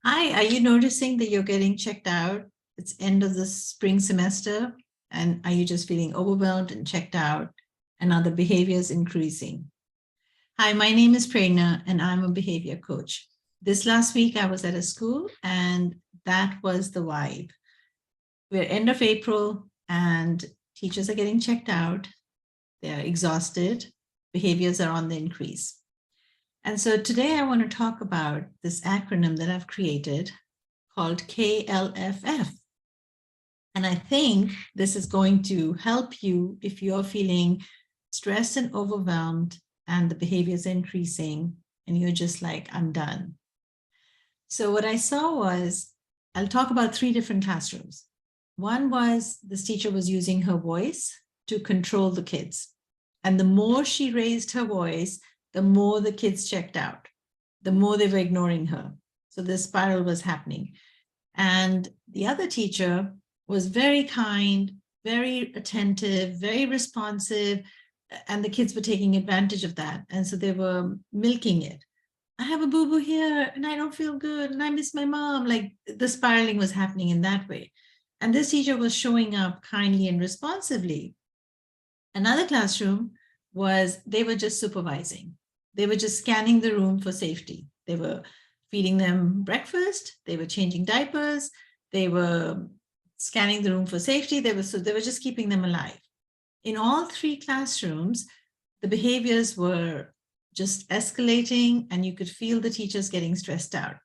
Hi, are you noticing that you're getting checked out? It's end of the spring semester. And are you just feeling overwhelmed and checked out? And are the behaviors increasing? Hi, my name is Prerna and I'm a behavior coach. This last week I was at a school and that was the vibe. We're end of April and teachers are getting checked out. They're exhausted. Behaviors are on the increase. And so today I want to talk about this acronym that I've created called KLFF. And I think this is going to help you if you're feeling stressed and overwhelmed and the behavior is increasing and you're just like, I'm done. So what I saw was, I'll talk about 3 different classrooms. One was this teacher was using her voice to control the kids. And the more she raised her voice, the more the kids checked out, the more they were ignoring her. So this spiral was happening. And the other teacher was very kind, very attentive, very responsive, and the kids were taking advantage of that. And so they were milking it. I have a boo-boo here and I don't feel good and I miss my mom. Like the spiraling was happening in that way. And this teacher was showing up kindly and responsively. Another classroom was they were just supervising. They were just scanning the room for safety. They were feeding them breakfast. They were changing diapers. They were scanning the room for safety. They were just keeping them alive. In all 3 classrooms, the behaviors were just escalating and you could feel the teachers getting stressed out.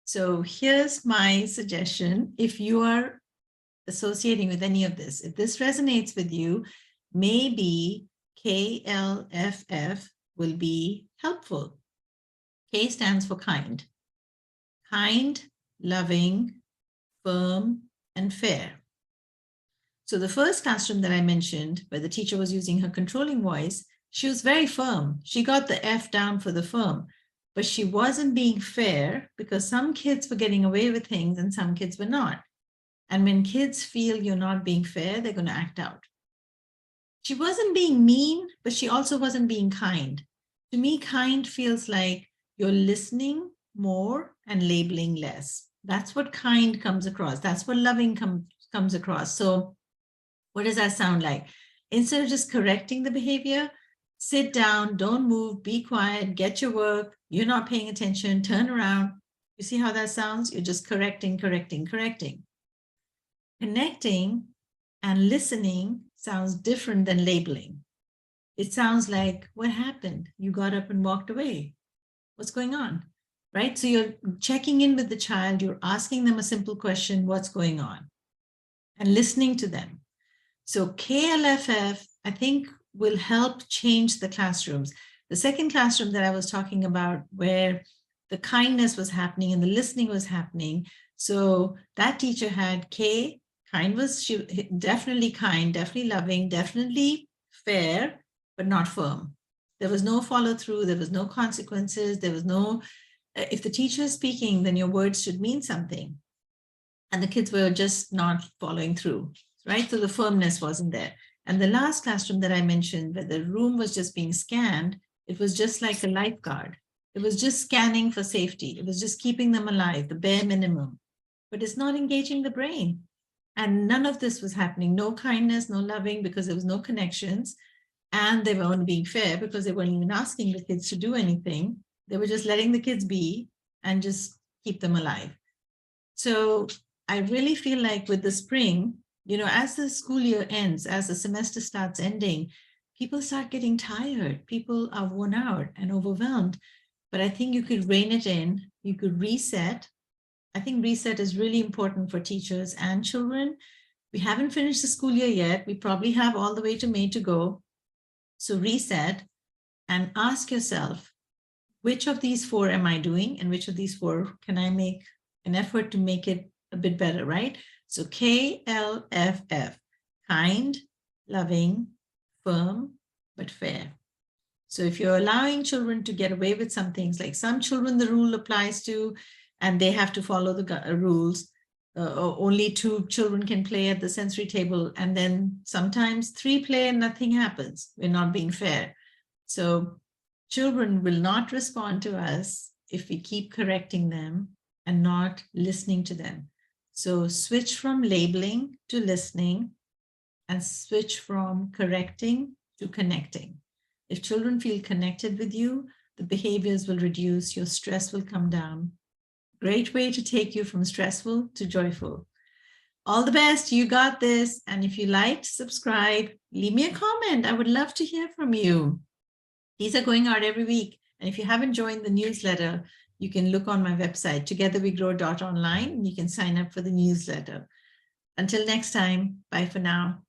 So here's my suggestion. If you are associating with any of this, if this resonates with you, maybe KLFF will be helpful. K stands for kind. Kind, loving, firm, and fair. So the first classroom that I mentioned, where the teacher was using her controlling voice, she was very firm. She got the F down for the firm, but she wasn't being fair because some kids were getting away with things and some kids were not. And when kids feel you're not being fair, they're going to act out. She wasn't being mean, but she also wasn't being kind. To me, kind feels like you're listening more and labeling less. That's what kind comes across. That's what loving comes across. So what does that sound like? Instead of just correcting the behavior, sit down, don't move, be quiet, get your work. You're not paying attention, turn around. You see how that sounds? You're just correcting. Connecting and listening sounds different than labeling. It sounds like, what happened? You got up and walked away. What's going on? Right? So you're checking in with the child, you're asking them a simple question, what's going on? And listening to them. So KLFF, I think, will help change the classrooms. The second classroom that I was talking about, where the kindness was happening and the listening was happening. So that teacher had K, she definitely kind, definitely loving, definitely fair, but not firm. There was no follow through. There was no consequences. There was no, if the teacher is speaking, then your words should mean something. And the kids were just not following through, right? So the firmness wasn't there. And the last classroom that I mentioned, where the room was just being scanned, it was just like a lifeguard. It was just scanning for safety. It was just keeping them alive, the bare minimum. But it's not engaging the brain. And none of this was happening. No kindness, no loving, because there was no connections. And they were only being fair because they weren't even asking the kids to do anything. They were just letting the kids be and just keep them alive. So I really feel like with the spring, as the school year ends, as the semester starts ending, people start getting tired. People are worn out and overwhelmed. But I think you could rein it in. You could reset. I think reset is really important for teachers and children. We haven't finished the school year yet. We probably have all the way to May to go. So reset and ask yourself, which of these 4 am I doing? And which of these 4 can I make an effort to make it a bit better, right? So KLFF, kind, loving, firm, but fair. So if you're allowing children to get away with some things, like some children the rule applies to, and they have to follow the rules. Only 2 children can play at the sensory table, and then sometimes 3 play and nothing happens. We're not being fair. So children will not respond to us if we keep correcting them and not listening to them. So switch from labeling to listening, and switch from correcting to connecting. If children feel connected with you, the behaviors will reduce, your stress will come down. Great way to take you from stressful to joyful. All the best. You got this. And if you liked, subscribe, leave me a comment. I would love to hear from you. These are going out every week. And if you haven't joined the newsletter, you can look on my website, togetherwegrow.online, and you can sign up for the newsletter. Until next time, bye for now.